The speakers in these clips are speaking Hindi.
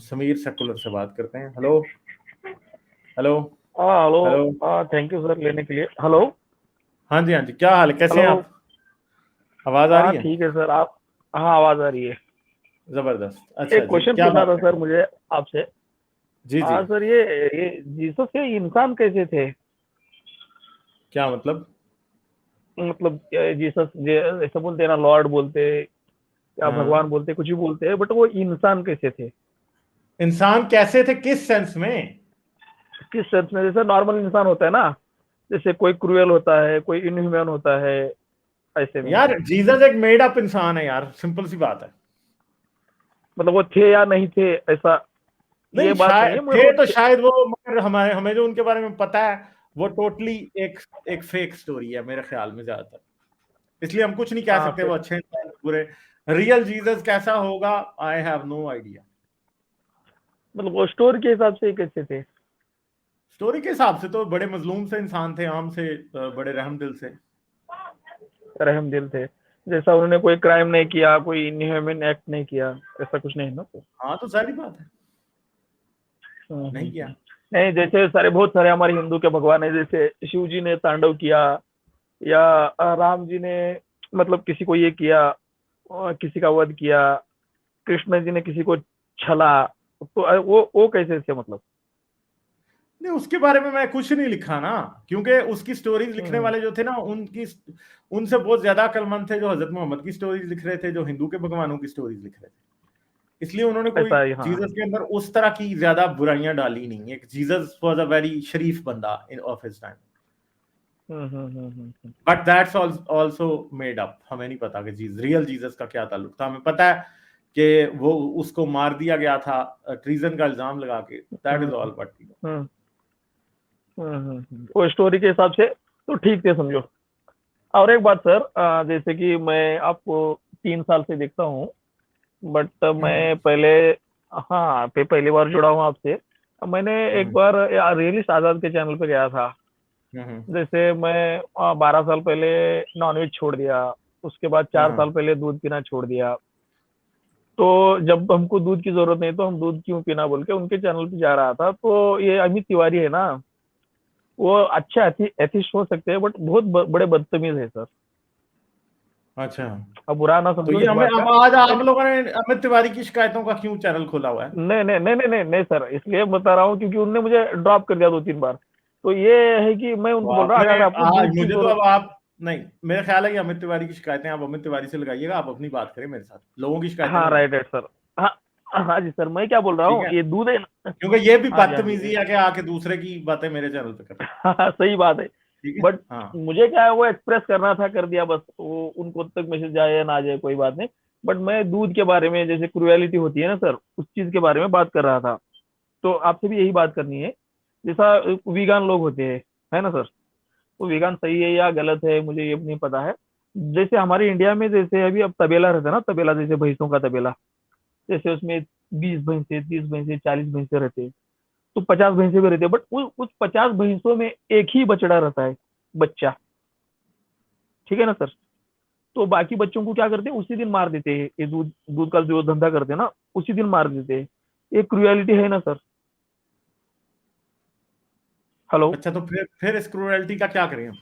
समीर सेकुलर से बात करते हैं। Hello hello hello. Hello. Thank you sir लेने के लिए। हेलो। हाँ जी हाँ जी, क्या हाल है, कैसे हैं हेलो। आप? आवाज आ रही है? ठीक है सर। आप हाँ, आवाज़ आ रही है। जबरदस्त। अच्छा एक जी, क्वेश्चन क्या पूछना बात था है? सर मुझे आपसे। जी जी। सर ये जीसस के इंसान कैसे थे? क्या मतलब? मतलब जीसस ऐसा बोलते हैं ना, लॉर्ड बोलते या हाँ, भगवान बोलते, कुछ भी बोलते हैं, बट वो इंसान कैसे थे? इंसान कैसे थे, किस सेंस में? किस सेंस में? जैसे नॉर्मल इंसान होता है ना, जैसे कोई क्रूएल होता है, कोई इनह्यूमन होता है, ऐसे में। यार जीसस एक मेड अप इंसान है यार, सिंपल सी बात है। मतलब वो थे या नहीं थे, ऐसा नहीं, ये बात नहीं शायद है, मगर थे वो तो थे। शायद वो, मगर हमें हमें जो उनके बारे में पता है वो टोटली एक एक फेक स्टोरी है मेरे ख्याल में ज्यादातर। इसलिए हम कुछ नहीं कह सकते वो फिर अच्छे इंसान बुरे। रियल जीसस कैसा होगा, आई हैव नो आइडिया। मतलब वो स्टोरी के हिसाब से कैसे थे? स्टोरी के हिसाब से तो बड़े मजलूम से इंसान थे, आम से, बड़े रहम दिल से। रहम दिल थे। जैसा उन्होंने कोई क्राइम नहीं किया, कोई इनह्यूमन एक्ट नहीं किया, ऐसा कुछ नहीं है ना तो। हाँ तो सारी बात है, नहीं किया। नहीं, जैसे सारे बहुत सारे हमारे हिंदू के भगवान है, जैसे शिव जी ने तांडव किया, या राम जी ने मतलब किसी को ये किया, किसी का वध किया, कृष्ण जी ने किसी को छला, तो वो कैसे थे मतलब? नहीं, उसके बारे में मैं कुछ नहीं लिखा ना, क्योंकि उसकी स्टोरीज लिखने हम्म, वाले जो थे ना, उनकी उनसे बहुत ज्यादा अक्लमंद थे जो हजरत मोहम्मद की स्टोरीज लिख रहे थे, जो हिंदू के भगवानों की स्टोरीज लिख रहे थे। इसलिए उन्होंने कोई ऐसा ही, हाँ। जीसस के अंदर उस तरह की ज्यादा बुराइयां डाली नहीं। एक जीसस वाज अ वेरी शरीफ बंदा in of his time, but that's also made up. हमें नहीं पता कि रियल जीसस का क्या ताल्लुक था। हमें पता है कि वो, उसको मार दिया गया था ट्रीजन का इल्जाम लगा के, that is hmm, all. But hmm, वो स्टोरी के हिसाब से तो ठीक थे समझो। और एक बात सर, जैसे कि मैं आपको 3 साल से देखता हूँ, बट मैं पहले, हाँ, पहली बार जुड़ा हूँ आपसे। मैंने एक बार रियलिस्ट आजाद के चैनल पे गया था। जैसे मैं 12 साल पहले नॉनवेज छोड़ दिया, उसके बाद 4 साल पहले दूध पीना छोड़ दिया। तो जब हमको दूध की जरूरत नहीं तो हम दूध क्यों पीना बोल के उनके चैनल पे जा रहा था। तो ये अमित तिवारी है ना, वो अच्छे एथिस्ट हो सकते हैं, बट बहुत बड़े बदतमीज है सर। अच्छा, अब बुरा ना तो समझो ये इस हमें, बात अब का। आज आप बट लोगों ने अमित तिवारी की शिकायतों का क्यों चैनल खोला हुआ है? नहीं नहीं नहीं नहीं नहीं नहीं सर, इसलिए बता रहा हूँ क्योंकि उनने मुझे ड्रॉप कर दिया 2-3 बार। तो ये है कि मैं तो उनको बोल रहा हूँ, आपने, अगर आपको दूध की मुझे तो, जरूरत। अब आप, नहीं, मेरा ख्याल है कि अमित तिवारी की शिकायतें आप अमित तिवारी से लगाइएगा, आप अपनी बात करें मेरे साथ, लोगों की शिकायतें हाँ, नहीं लगाएं। Right right sir. हाँ हाँ जी सर, मैं क्या बोल रहा ठीक हूँ, है, ये दूध है ना। क्योंकि ये भी हाँ जी, हाँ बदतमीजी जी। है कि आके दूसरे की बातें मेरे चैनल पे कर। हाँ, सही बात है। ठीक है। बट हाँ। मुझे क्या है, वो एक्सप्रेस करना था, कर दिया बस। वो उनको तक मैसेज जाए या ना जाए कोई बात नहीं। बट मैं दूध के बारे में, जैसे क्रुएलिटी होती है ना सर, उस चीज के बारे में बात कर रहा था। तो आपसे भी यही बात करनी है। जैसा वीगान लोग होते हैं, है ना सर, वो वीगान सही है या गलत है मुझे ये नहीं पता है। जैसे हमारे इंडिया में, जैसे अभी अब तबेला रहता है ना, तबेला जैसे भैंसों का तबेला, जैसे उसमें 20 भैंसे, 30 भैंसे, 40 भैंसे रहते हैं। तो 50 भैंसे भी रहते हैं, बट उस 50 भैंसों में एक ही बछड़ा रहता है, बच्चा। ठीक है ना सर? तो बाकी बच्चों को क्या करते हैं, उसी दिन मार देते हैं। ये दूध दूध का जो धंधा करते हैं ना, उसी दिन मार देते हैं। ये क्रुएलिटी है ना सर? हेलो। अच्छा, तो फिर इस क्रूरलिटी का क्या करें हम?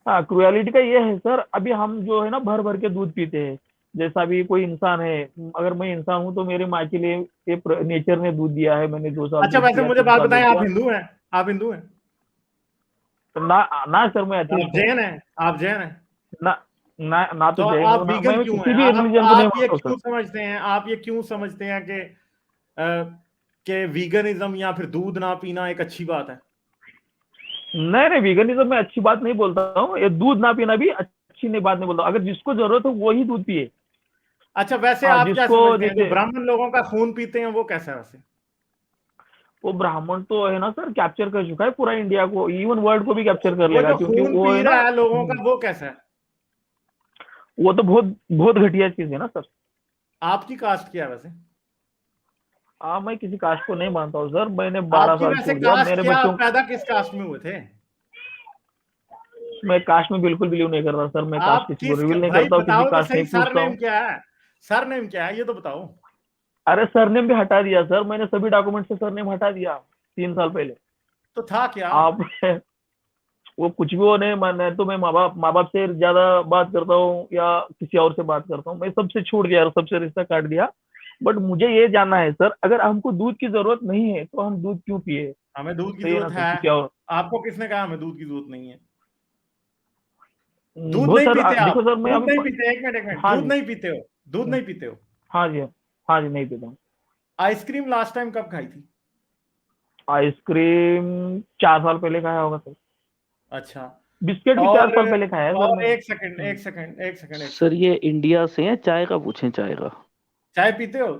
हाँ, क्रुएलिटी का ये है सर, अभी हम जो है ना भर भर के दूध पीते हैं। जैसा भी कोई इंसान है, अगर मैं इंसान हूँ तो मेरे माँ के लिए ये नेचर ने दूध दिया है, मैंने 2 साल अच्छा, दूध वैसे पिया, मुझे तीन बात साल बताएं, दूध आप पिया। हिंदू हैं? आप हिंदू हैं? तो ना ना सर, मैं आप अथिस्ट हूँ। जैन हैं? आप जैन हैं? ना ना ना तो तो जैन आप हूँ ना, वीगन मैं क्यों हैं? किसी भी रिलीजन को नहीं आप ये मानता हूँ क्यों सर। समझते हैं, आप ये क्यों समझते हैं कि वीगनिज्म या फिर दूध ना पीना एक अच्छी बात है? नहीं नहीं, वीगनिज्म में अच्छी बात नहीं बोलता हूँ, ये दूध ना पीना भी अच्छी नहीं बात नहीं बोलता हूँ। अगर जिसको जरूरत है वही दूध पिए। अच्छा, वैसे हाँ, आप क्या जिसको समझते हैं जो जैसे, ब्राह्मण लोगों का खून पीते हैं वो कैसा है वैसे? वो ब्राह्मण तो है ना सर, कैप्चर कर चुका है पूरा इंडिया को, इवन वर्ल्ड को भी कैप्चर कर वो लेगा, जो क्योंकि खून वो पी है ना। रहा है लोगों का वो कैसा है? वो तो बहुत बहुत घटिया चीज है ना सर। आपकी कास्ट क्या है वैसे? हाँ, मैं किसी कास्ट को नहीं मानता हूँ सर, मैंने बारह आपकी साल वैसे छोड़ दिया कास्ट मेरे क्या, आप बच्चों। पैदा किस कास्ट में हुए थे? मैं कास्ट में बिल्कुल बिलीव नहीं कर रहा सर, मैं कास्ट आप किसी को किस, रिवील नहीं भाई करता हूँ, किसी बताओ तो कास्ट सही, नहीं सर पूछता नेम हूँ। क्या है? सर नेम क्या है ये तो बताओ। अरे सरनेम भी हटा दिया सर, मैंने सभी डॉक्यूमेंट से सरनेम हटा दिया 3 साल पहले। तो था क्या? आप वो कुछ भी हो, नहीं मैं तो मैं माँ बाप से ज्यादा बात करता हूँ या किसी और से बात करता हूँ, मैं सबसे छूट गया, सबसे रिश्ता काट दिया। बट मुझे ये जानना है सर, अगर हमको दूध की जरूरत नहीं है तो हम दूध क्यों पिए? हमें दूध की सही है ना जरूरत सर, है। किसी और। आपको किसने कहा हमें दूध की जरूरत नहीं है? दूध वो नहीं सर पीते आप? देखो सर, मैं दूध अभी नहीं पीते? एक मिनट, एक मिनट, हाँ दूध जी। नहीं पीते हो? दूध नहीं पीते हो? हाँ जी। हाँ जी, नहीं पीता हूँ। आइसक्रीम लास्ट टाइम कब खाई थी? आइसक्रीम 4 साल पहले खाया होगा सर। अच्छा। बिस्किट भी चार और साल पहले खाया है सर और मैंने। एक सेकंड, एक सेकंड, एक सेकंड, एक सर सेकंड। ये इंडिया से है, चाय का पूछें, चाय का। चाय पीते हो?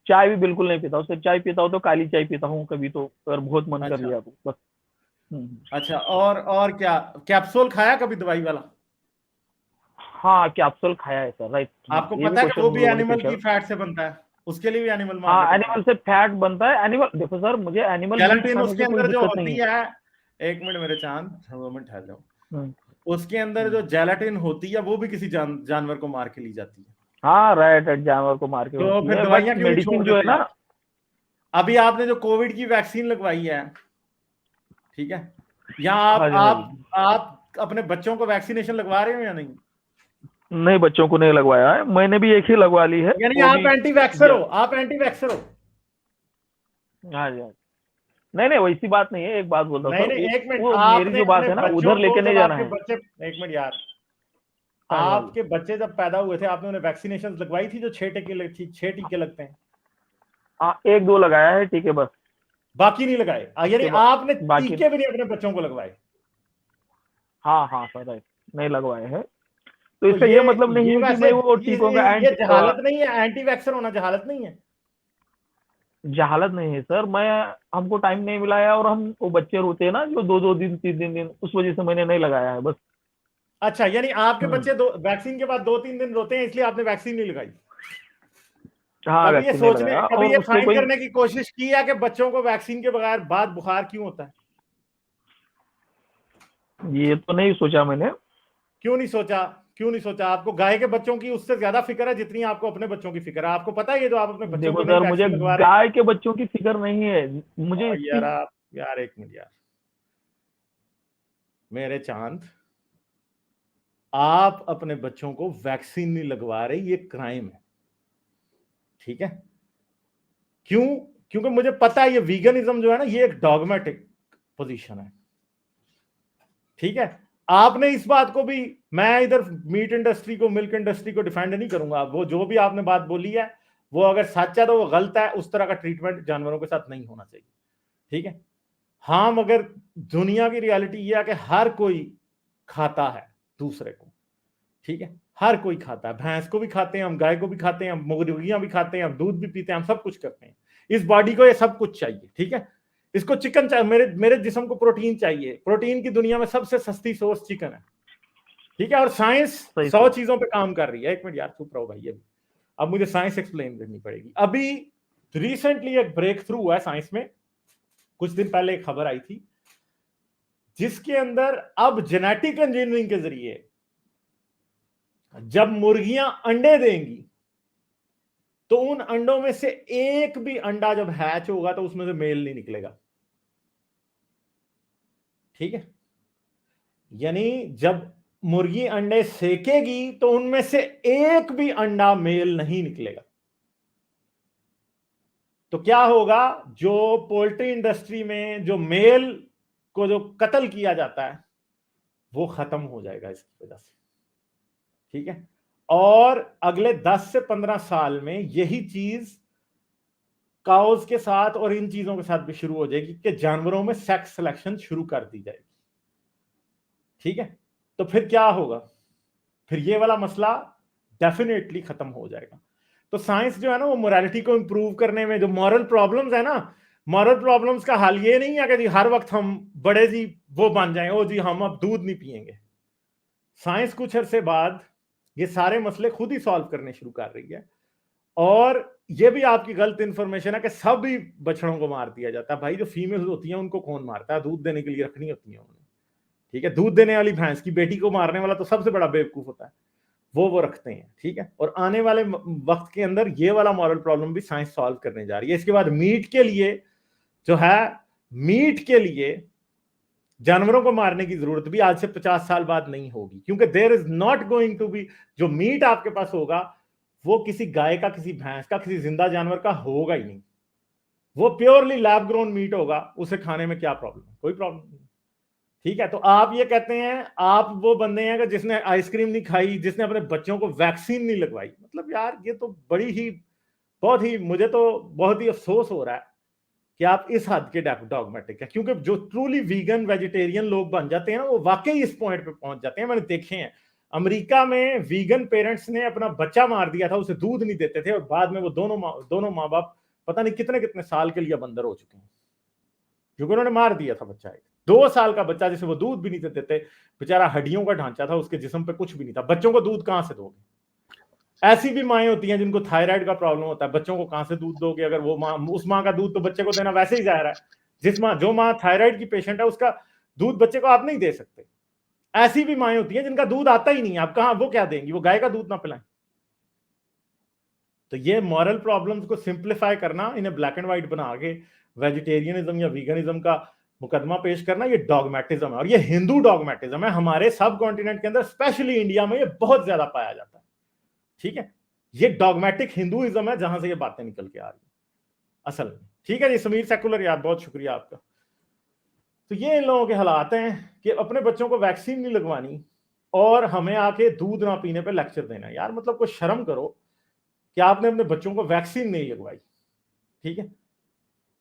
चाय भी बिल्कुल नहीं पीता हूँ सर, चाय पीता हूँ तो काली चाय पीता हूँ कभी तो, अगर बहुत मन कर अच्छा, लिया तो बस। हम्म। अच्छा। और क्या? कैप्सूल खाया कभी दवाई वाला? हाँ, कैप्सूल खाया है सर, राइट। हाँ, आपको ये भी पता है कि क्वेश्चन वो उन भी लोगों ने एनिमल पूछा। की फैट से बनता है? उसके लिए भी एनिमल मारने हाँ, पड़ते हैं। एनिमल से फैट बनता है। एनिमल देखो सर, मुझे एनिमल मीट केराटिन खाने उसके से कोई अंदर जो दिक्कत नहीं होती है। है, एक मिनट मेरे चांद, 2 मिनट ठहर जाओ। हम्म, उसके अंदर हम्म। जो जेलाटिन होती है वो भी किसी जानवर को मार के ली जाती है। हाँ, राइट राइट, जानवर को मार के तो होती फिर है, बट दवाइयां क्यों नहीं छोड़ मेडिसिन जो है देते ना। आप? अभी आपने जो कोविड की वैक्सीन लगवाई है, ठीक है, या हाँ आप जी, हाँ जी। आप आप अपने बच्चों को वैक्सीनेशन लगवा रहे हो या नहीं? नहीं, बच्चों को नहीं लगवाया है, मैंने भी एक ही लगवा ली है, यानी वो आप भी। एंटी वैक्सर हो? आप एंटी वैक्सर हो? हाँ जी, हाँ जी। नहीं नहीं, वैसी बात नहीं है, एक बात बोलता हूँ नहीं सर, नहीं, एक मिनट, वो मेरी आपने जो अपने बात है ना, बच्चों उधर को लेके नहीं जब जाना आपके है। बच्चे, एक मिनट यार, हाँ जी, हाँ जी। आपके बच्चे जब पैदा हुए थे आपने उन्हें वैक्सीनेशन लगवाई थी जो 6 टीके लगते हैं? हाँ, एक दो लगाया है, ठीक है बस। बाकी नहीं लगाए? यानी उसके बाद आपने बाकी। टीके भी नहीं अपने बच्चों को लगवाए? हाँ हाँ सर, राइट। नहीं लगवाए हैं। तो तो इसका ये ये मतलब नहीं ये है कि वैसे मैं वो टीकों का ये जहालत नहीं है? एंटी वैक्सर होना जहालत नहीं है? जहालत नहीं है सर, मैं हमको टाइम नहीं मिला है, और हम वो बच्चे रोते हैं ना जो 2-2 दिन 3-3 दिन, उस वजह से मैंने नहीं लगाया है बस। अच्छा, यानी आपके हम्म। बच्चे दो वैक्सीन के बाद 2-3 दिन रोते हैं इसलिए आपने वैक्सीन नहीं लगाई? हाँ, वैक्सीन नहीं लगाया, कभी और ये उससे फाइंड कोई। करने की कोशिश की है कि बच्चों को वैक्सीन के बगैर बाद बुखार क्यों होता है? ये तो नहीं सोचा मैंने। क्यों नहीं सोचा? क्यों नहीं सोचा? आपको गाय के बच्चों की उससे ज्यादा फिक्र है जितनी आपको अपने बच्चों की फिक्र है। आपको पता है ये जो आप अपने बच्चों देखो को नहीं सर, मुझे वैक्सीन लगवा रहे? गाय के बच्चों की फिक्र नहीं है, मुझे यार इसकी। आप, यार एक मिनट यार, मेरे चांद, आप अपने बच्चों को वैक्सीन नहीं लगवा रहे, ये क्राइम है, ठीक है? क्यों? क्योंकि मुझे पता है ये वीगनिज्म जो है ना, ये एक डॉगमेटिक पोजीशन है, ठीक है? आपने इस बात को भी, मैं इधर मीट इंडस्ट्री को, मिल्क इंडस्ट्री को डिफेंड नहीं करूंगा, वो जो भी आपने बात बोली है वो अगर सच है तो वो गलत है। उस तरह का ट्रीटमेंट जानवरों के साथ नहीं होना चाहिए, ठीक है? हाँ, मगर दुनिया की रियलिटी ये है कि हर कोई खाता है दूसरे को, ठीक है? हर कोई खाता है, भैंस को भी खाते हैं हम, गाय को भी खाते हैं हम, मुर्गियां भी खाते हैं हम, दूध भी पीते हैं हम, सब कुछ करते हैं। इस बॉडी को ये सब कुछ चाहिए, ठीक है? इसको चिकन चाहिए, मेरे मेरे जिस्म को प्रोटीन चाहिए। प्रोटीन की दुनिया में सबसे सस्ती सोर्स चिकन है, ठीक है? और साइंस सही 100 सही। चीजों पे काम कर रही है। एक मिनट यार, चुप रहो भाई, अभी अब मुझे साइंस एक्सप्लेन करनी पड़ेगी। अभी रिसेंटली एक ब्रेक थ्रू हुआ है साइंस में, कुछ दिन पहले एक खबर आई थी जिसके अंदर अब जेनेटिक इंजीनियरिंग के जरिए जब मुर्गियां अंडे देंगी तो उन अंडों में से एक भी अंडा जब हैच होगा तो उसमें से मेल नहीं निकलेगा, ठीक है? यानी जब मुर्गी अंडे सेकेगी तो उनमें से एक भी अंडा मेल नहीं निकलेगा। तो क्या होगा? जो पोल्ट्री इंडस्ट्री में जो मेल को जो कत्ल किया जाता है वो खत्म हो जाएगा इसकी वजह से, ठीक है? और अगले 10 से 15 साल में यही चीज काउज के साथ और इन चीजों के साथ भी शुरू हो जाएगी कि जानवरों में सेक्स सिलेक्शन शुरू कर दी जाएगी, ठीक है? तो फिर क्या होगा? फिर ये वाला मसला डेफिनेटली खत्म हो जाएगा। तो साइंस जो है ना, वो मोरालिटी को इंप्रूव करने में, जो मॉरल प्रॉब्लम्स है ना, मॉरल प्रॉब्लम्स का हल ये नहीं है कि जी हर वक्त हम बड़े जी वो बन जाएं, ओ जी हम अब दूध नहीं पिएंगे। साइंस कुछ अरसे बाद ये सारे मसले खुद ही सॉल्व करने शुरू कर रही है। और ये भी आपकी गलत इंफॉर्मेशन है कि सभी बछड़ों को मार दिया जाता है। भाई जो फीमेल होती हैं उनको कौन मारता है? दूध देने के लिए रखनी होती है उन्होंने, ठीक है? दूध देने वाली भैंस की बेटी को मारने वाला तो सबसे बड़ा बेवकूफ होता है। वो रखते हैं, ठीक है। और आने वाले वक्त के अंदर ये वाला मॉरल प्रॉब्लम भी साइंस सॉल्व करने जा रही है। इसके बाद मीट के लिए जो है, मीट के लिए जानवरों को मारने की जरूरत भी आज से 50 साल बाद नहीं होगी, क्योंकि there is not going to be, जो मीट आपके पास होगा वो किसी गाय का, किसी भैंस का, किसी जिंदा जानवर का होगा ही नहीं। वो प्योरली लैब ग्रोन मीट होगा। उसे खाने में क्या प्रॉब्लम है? कोई प्रॉब्लम नहीं, ठीक है। तो आप ये कहते हैं आप वो बंदे हैं कि जिसने आइसक्रीम नहीं खाई, जिसने अपने बच्चों को वैक्सीन नहीं लगवाई। मतलब यार ये तो बड़ी ही, बहुत ही, मुझे तो बहुत ही अफसोस हो रहा है कि आप इस हद के डॉगमेटिक है। क्योंकि जो ट्रूली वीगन वेजिटेरियन लोग बन जाते हैं ना, वो वाकई इस पॉइंट पे पहुंच जाते हैं। मैंने देखे हैं अमेरिका में वीगन पेरेंट्स ने अपना बच्चा मार दिया था, उसे दूध नहीं देते थे, और बाद में वो दोनों माँ बाप पता नहीं कितने कितने साल के लिए बंदर हो चुके हैं, क्योंकि उन्होंने मार दिया था बच्चा। एक 2 साल का बच्चा जिसे वो दूध भी नहीं देते थे, बेचारा हड्डियों का ढांचा था, उसके जिस्म पे कुछ भी नहीं था। बच्चों को दूध कहां से दोगे? ऐसी भी माएँ होती हैं जिनको थायराइड का प्रॉब्लम होता है, बच्चों को कहां से दूध दोगे? अगर वो माँ, उस माँ का दूध तो बच्चे को देना वैसे ही जाहिर है। जो माँ थायराइड की पेशेंट है, उसका दूध बच्चे को आप नहीं दे सकते। ऐसी भी माएँ होती हैं जिनका दूध आता ही नहीं है, आप कहां, वो क्या देंगी? वो गाय का दूध ना पिलाएं। तो ये मॉरल प्रॉब्लम्स को सिंप्लीफाई करना, इन्हें ब्लैक एंड व्हाइट बना के वेजिटेरियनिज्म या वीगनिज्म का मुकदमा पेश करना, ये डॉगमेटिज्म है। और ये हिंदू डॉगमेटिज्म है। हमारे सब कॉन्टिनेंट के अंदर, स्पेशली इंडिया में, ये बहुत ज्यादा पाया जाता है, ठीक है। ये डॉगमेटिक हिंदुइज्म है जहां से ये बातें निकल के आ रही है असल में, ठीक है जी। समीर सेकुलर यार, बहुत शुक्रिया आपका। तो ये इन लोगों के हालात हैं कि अपने बच्चों को वैक्सीन नहीं लगवानी और हमें आके दूध ना पीने पे लेक्चर देना। यार मतलब कोई शर्म करो कि आपने अपने बच्चों को वैक्सीन नहीं लगवाई, ठीक है।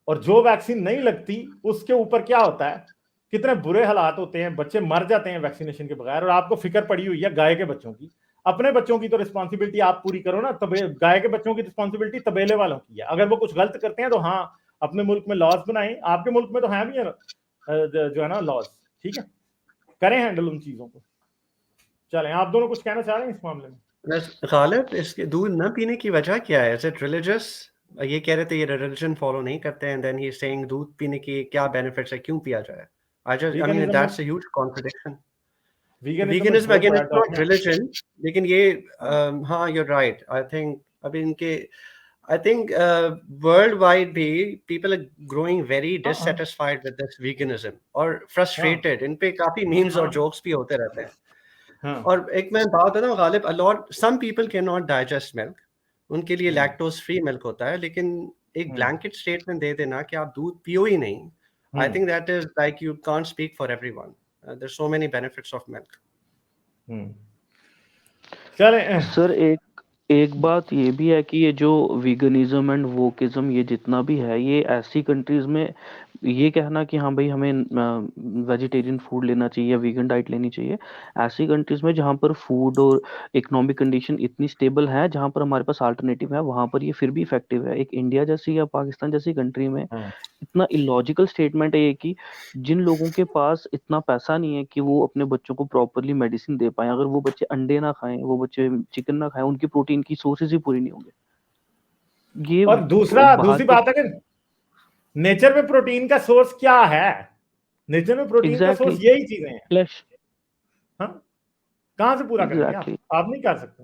और जो वैक्सीन नहीं लगती उसके ऊपर क्या होता है, कितने बुरे हालात होते हैं, बच्चे मर जाते हैं वैक्सीनेशन के बगैर। और आपको फिक्र पड़ी हुई है गाय के बच्चों की। अपने बच्चों की तो रिस्पॉन्सिबिलिटी आप पूरी करो ना, तबे गाय के बच्चों की रिस्पॉन्सिबिलिटी तबेले वालों की है। अगर वो कुछ गलत करते हैं तो हाँ, अपने मुल्क में लॉज बनाएं। आपके मुल्क में तो है भी है जो है ना लॉज, ठीक है, करें हैंडल उन चीजों को। चलें, आप दोनों कुछ कहना चाह रहे हैं इस मामले में? गालिब, इसके दूध न पीने की वजह क्या है? Is it religious? ये कह रहे थे ये रिलीजन फॉलो नहीं करते हैं, देन ही इज सेइंग दूध पीने की क्या बेनिफिट्स है, क्यों पिया जाए? I mean that's a huge contradiction. Veganism again is not religion, लेकिन ये हाँ, you're right. I think अभी इनके I think worldwide भी people are growing very dissatisfied with this veganism और frustrated. इन पे काफी memes और jokes भी होते रहते हैं। और एक मैं बात बताऊं Ghalib, some people cannot digest milk, उनके लिए lactose free milk होता है, लेकिन एक blanket statement दे देना कि आप दूध पियो ही नहीं, I think that is like you can't speak for everyone. There's so many benefits of milk. चलें सर एक बात ये भी है कि ये जो वीगनिज्म एंड वोकिज्म ये जितना भी है, ये ऐसी कंट्रीज में ये कहना कि हाँ भाई हमें वेजिटेरियन फूड लेना चाहिए या वीगन डाइट लेनी चाहिए, ऐसी कंट्रीज में जहाँ पर फूड और इकोनॉमिक कंडीशन इतनी स्टेबल है, जहाँ पर हमारे पास अल्टरनेटिव है, वहाँ पर ये फिर भी इफेक्टिव है। एक इंडिया जैसी या पाकिस्तान जैसी कंट्री में इतना इलॉजिकल स्टेटमेंट है ये कि जिन लोगों के पास इतना पैसा नहीं है कि वो अपने बच्चों को प्रॉपरली मेडिसिन दे पाए, अगर वो बच्चे अंडे ना खाएं, वो बच्चे चिकन ना खाएं, उनकी प्रोटीन की सोर्सेज ही पूरी नहीं होंगे। ये और दूसरी बात है कि नेचर में प्रोटीन का सोर्स क्या है? नेचर में प्रोटीन का सोर्स यही चीजें हैं। फ्लैश, हाँ, कहां से पूरा करेंगे आप नहीं कर सकते।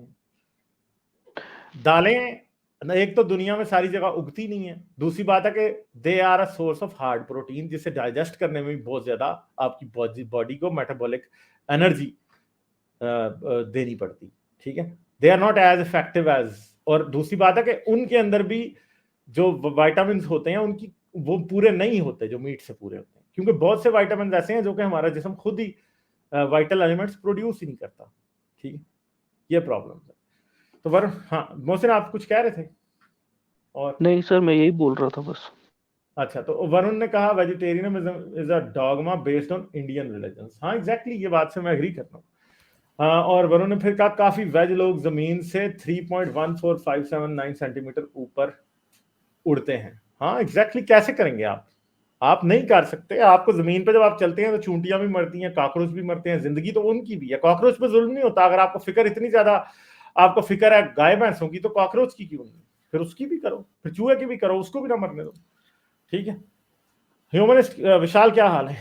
दालें एक तो दुनिया में सारी जगह उगती नहीं है, दूसरी बात है कि they are a source of hard protein, जिसे डाइजेस्ट करने में भी बहुत ज्यादा आपकी बॉडी को मेटाबॉलिक एनर्जी देनी पड़ती, ठीक है। They are not as effective as, और दूसरी बात है कि उनके अंदर भी जो विटामिन होते हैं उनकी वो पूरे नहीं होते जो मीट से पूरे होते हैं, क्योंकि बहुत से विटामिन ऐसे हैं जो कि हमारा जिस्म खुद ही वाइटल एलिमेंट्स प्रोड्यूस ही नहीं करता, ठीक है। ये प्रॉब्लम है। तो वरुण, हाँ मोहसिन आप कुछ कह रहे थे? और नहीं सर, मैं यही बोल रहा था बस। अच्छा, तो वरुण ने कहा vegetarianism is a dogma based on Indian religions. हाँ एग्जैक्टली, ये बात से मैं एग्री करता हूँ। और वरुण ने फिर कहा काफी वेज लोग जमीन से 3.14579 सेंटीमीटर ऊपर उड़ते हैं। हाँ एग्जैक्टली, कैसे करेंगे आप नहीं कर सकते। आपको जमीन पे जब आप चलते हैं तो चूंटियां भी मरती हैं, कॉकरोच भी मरते हैं, जिंदगी तो उनकी भी है। कॉकरोच पे जुल्म नहीं होता। अगर आपको फिक्र इतनी ज्यादा आपको फिक्र है गाय भैंसों की, तो कॉकरोच की क्यों नहीं? फिर उसकी भी करो, फिर चूहे की भी करो, उसको भी ना मरने दो, ठीक है। ह्यूमनिस्ट विशाल, क्या हाल है?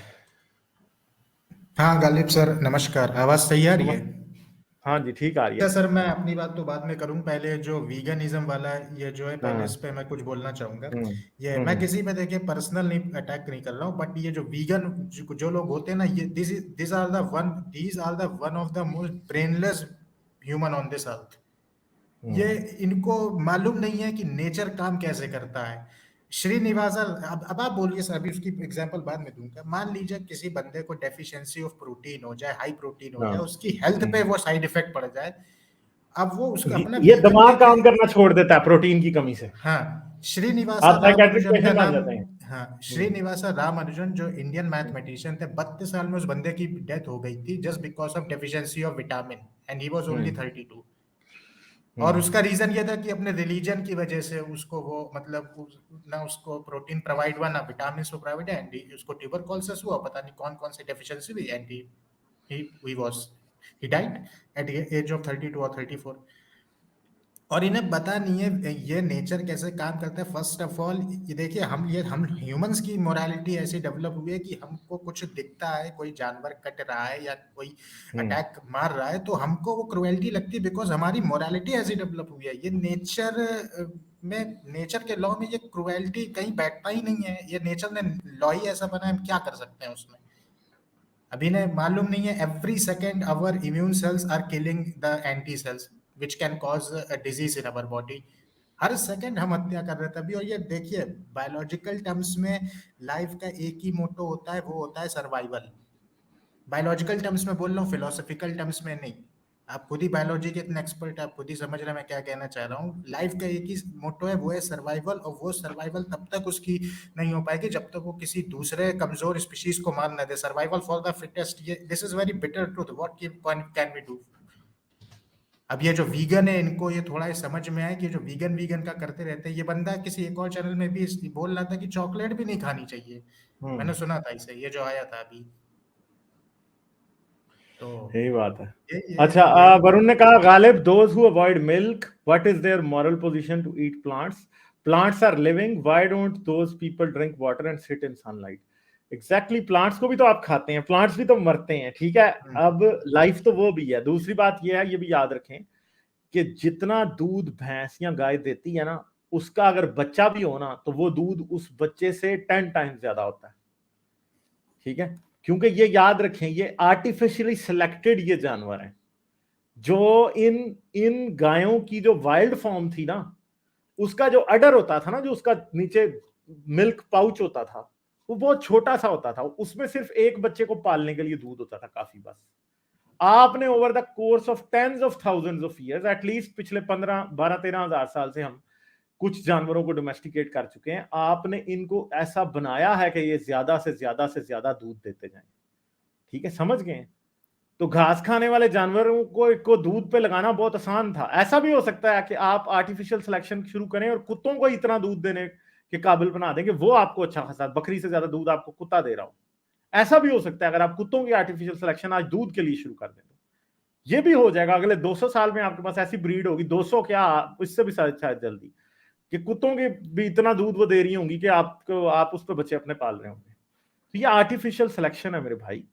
हाँ गालिब सर, नमस्कार। आवाज सही आ रही है? हाँ जी ठीक आ रही है। अच्छा सर, मैं अपनी बात तो बाद में करूँ, पहले जो वीगनिज्म वाला ये जो है, पहले हाँ। इस पे मैं कुछ बोलना चाहूंगा। ये हम्म, मैं किसी पे देखिए पर्सनल नहीं अटैक नहीं कर रहा हूँ, बट ये जो वीगन जो लोग होते हैं ना, ये this are the one of the most brainless human on this earth. ये इनको मालूम नहीं है कि नेचर काम कैसे करता है। श्रीनिवासा, अब आप बोलिए सर, अभी उसकी एग्जांपल बाद में दूंगा। मान लीजिए किसी बंदे को डेफिशिएंसी ऑफ प्रोटीन हो जाए, हाई प्रोटीन हो हाँ। जाए, उसकी हेल्थ पे वो साइड इफेक्ट पड़ जाए, अब वो उसका अपना ये वीगन दिमाग लेके, काम करना छोड़ देता है प्रोटीन की कमी से। हाँ, श्रीनिवासा आप साइकेट्रिक रामानुजन का पेशेंट बन नाम, जाते हैं। हाँ, श्रीनिवासा रामानुजन जो इंडियन मैथमेटिशियन थे, 32 साल में उस बंदे की डेथ हो गई थी just because of deficiency of vitamin, and he was only 32। और उसका रीजन ये था कि अपने रिलीजन की वजह से उसको वो मतलब ना उसको प्रोटीन प्रोवाइड हुआ ना विटामिन को प्रोवाइड है, एंड उसको ट्यूबरकुलोसिस हुआ, पता नहीं कौन कौन से डेफिशिएंसी हुई, and he died at age of 32 और 34। और इन्हें पता नहीं है ये नेचर कैसे काम करता है। फर्स्ट ऑफ ऑल ये देखिए, हम ह्यूमंस की मोरालिटी ऐसी डेवलप हुई है कि हमको कुछ दिखता है, कोई जानवर कट रहा है या कोई अटैक मार रहा है, तो हमको वो क्रुएल्टी लगती है, बिकॉज हमारी मोरालिटी ऐसी डेवलप हुई है। ये नेचर के लॉ में ये क्रुएल्टी कहीं बैठता ही नहीं है। ये नेचर ने लॉ ही ऐसा बना है, हम क्या कर सकते हैं उसमें। अभी ने मालूम नहीं है, every second our immune cells are killing the anti cells which can cause disease in our body. हर सेकेंड हम हत्या कर रहे थे अभी। और ये देखिए, बायोलॉजिकल टर्म्स में लाइफ का एक ही मोटो होता है, वो होता है सर्वाइवल। बायोलॉजिकल टर्म्स में बोल रहा हूँ, फिलोसॉफिकल टर्म्स में नहीं। आप खुद ही बायोलॉजी के इतने एक्सपर्ट है, आप खुद ही समझ रहे हैं मैं क्या कहना चाह रहा हूँ। लाइफ का एक ही मोटो है, वो है सर्वाइवल। और वो सर्वाइवल तब तक उसकी नहीं हो पाएगी जब तक वो किसी दूसरे कमजोर स्पीशीज को मार न दे। सर्वाइवल फॉर द फिटेस्ट, ये this is very bitter truth. What can we do. अब ये जो वीगन है, इनको ये थोड़ा ये समझ में आया कि जो वीगन का करते रहते हैं। ये बंदा किसी एक और चैनल में भी बोल रहा था कि चॉकलेट भी नहीं खानी चाहिए। मैंने सुना था इसे, ये जो आया था अभी। तो यही बात है। ये अच्छा, यही वरुण ने कहा Ghalib, those who avoid milk, what is their moral position to eat plants? Plants are living, why don't those people drink water and sit in sunlight? Exactly, plants को भी तो आप खाते हैं, प्लांट्स भी तो मरते हैं, ठीक है। अब लाइफ तो वो भी है। दूसरी बात ये है, ये भी याद रखें कि जितना दूध भैंस या गाय देती है ना, उसका अगर बच्चा भी हो ना, तो वो दूध उस बच्चे से 10 टाइम्स ज्यादा होता है, ठीक है। क्योंकि ये याद रखें, ये आर्टिफिशियली सिलेक्टेड ये जानवर हैं। जो इन गायों की जो वाइल्ड फॉर्म थी ना, उसका जो अडर होता था ना, जो उसका नीचे मिल्क पाउच होता था, वो बहुत छोटा सा होता था। उसमें सिर्फ एक बच्चे को पालने के लिए दूध होता था, काफी बस। आपने over the course of tens of thousands of years, at least पिछले 12-13 हजार साल से हम कुछ जानवरों को डोमेस्टिकेट कर चुके हैं। आपने इनको ऐसा बनाया है कि ये ज्यादा से ज्यादा दूध देते जाएं, ठीक है, समझ गए। तो घास खाने वाले जानवरों को दूध पे लगाना बहुत आसान था। ऐसा भी हो सकता है कि आप आर्टिफिशियल सिलेक्शन शुरू करें और कुत्तों को इतना दूध देने के काबिल बना देंगे, वो आपको अच्छा खासा, बकरी से ज्यादा दूध आपको कुत्ता दे रहा हो। ऐसा भी हो सकता है अगर आप कुत्तों की आर्टिफिशियल सिलेक्शन आज दूध के लिए शुरू कर दें, तो ये भी हो जाएगा। अगले 200 साल में आपके पास ऐसी ब्रीड होगी, 200 क्या, इससे भी शायद जल्दी, कि कुत्तों के भी इतना दूध वो दे रही होंगी कि आप उस पर बच्चे अपने पाल रहे होंगे। तो ये आर्टिफिशियल सिलेक्शन है मेरे भाई,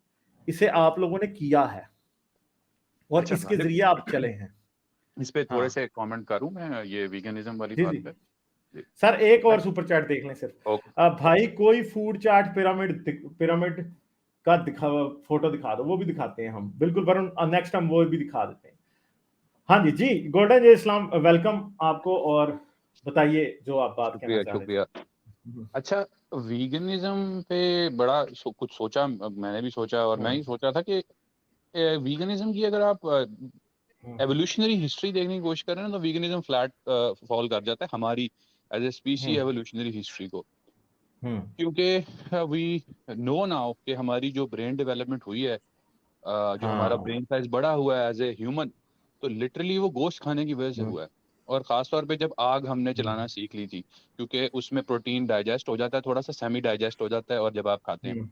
इसे आप लोगों ने किया है और अच्छा, इसके जरिए आप चले हैं। इस पे थोड़े हाँ से कमेंट करूं मैं, ये वीगनिज्म वाली जी बात जी पे। सर, एक और सुपर चैट देख लें सिर्फ। ओके, भाई कोई फूड चार्ट पिरामिड का फोटो दिखा दो। वो भी दिखाते हैं हम, बिल्कुल वरुण, नेक्स्ट हम वो भी दिखा देते हैं। हाँ जी जी, गोल्डन जय इस्लाम, वेलकम आपको। और बताइए जो आप बात कहना चाह रहे थे। शुक्रिया। अच्छा, वीगनिज्म पे बड़ा कुछ सोचा, मैंने भी सोचा, और मैं ही सोचा था कि वीगनिज्म की अगर आप एवोल्यूशनरी हिस्ट्री देखने की कोशिश करें ना, तो वीगनिज्म फ्लैट फॉल कर जाता है हमारी as a species evolutionary history को। क्योंकि वी नो नाउ कि हमारी जो ब्रेन डेवलपमेंट हुई है, जो हमारा ब्रेन साइज बड़ा हुआ है एज ए ह्यूमन, तो लिटरली वो गोश्त खाने की वजह से हुआ है। और खास तौर पे जब आग हमने चलाना सीख ली थी, क्योंकि उसमें प्रोटीन डाइजेस्ट हो जाता है, थोड़ा सा सेमी डाइजेस्ट हो जाता है, और जब आप खाते हैं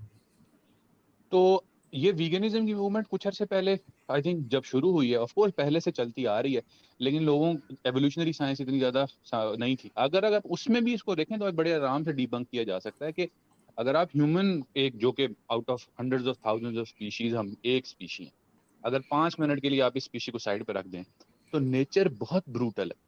तो ये वीगनिज्म की मूवमेंट कुछ अर्से पहले आई थिंक जब शुरू हुई है, ऑफ कोर्स पहले से चलती आ रही है, लेकिन लोगों एवोल्यूशनरी साइंस इतनी ज्यादा नहीं थी। अगर उसमें भी इसको देखें तो बड़े आराम से डिबंक किया जा सकता है कि अगर आप ह्यूमन, एक जो कि out of hundreds of thousands of species हम एक स्पीशी हैं, अगर 5 मिनट के लिए आप इस स्पीशी को साइड पे रख दें तो नेचर बहुत ब्रूटल है।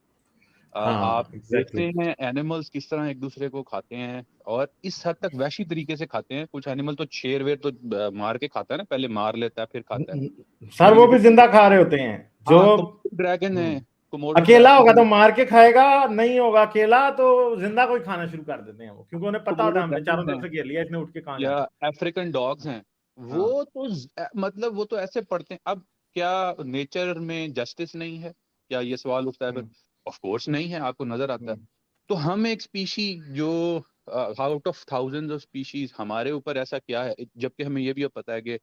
आप देखते हैं एनिमल्स किस तरह एक दूसरे को खाते हैं और इस हद तक वैसी तरीके से खाते हैं। कुछ एनिमल तो शेर वेर तो मार के खाता है ना, पहले मार लेता है फिर खाता है। सर वो भी जिंदा खा रहे होते हैं जो ड्रैगन है, कोमोडो अकेला होगा तो मार के खाएगा, नहीं होगा अकेला तो जिंदा कोई खाना शुरू कर देते हैं वो, क्योंकि उन्हें पता होता है हमने चारों तरफ से घेर लिया, इसने उठ के कहां जाना। या अफ्रीकन डॉग्स हैं वो तो मतलब वो तो ऐसे पढ़ते हैं। अब क्या नेचर में जस्टिस नहीं है? क्या ये सवाल उठता है फिर? ऑफ कोर्स नहीं है, आपको नजर आता है। तो हम एक स्पीशी जो out of thousands of species, हमारे ऊपर ऐसा क्या है? जबकि हमें ये भी अब पता है कि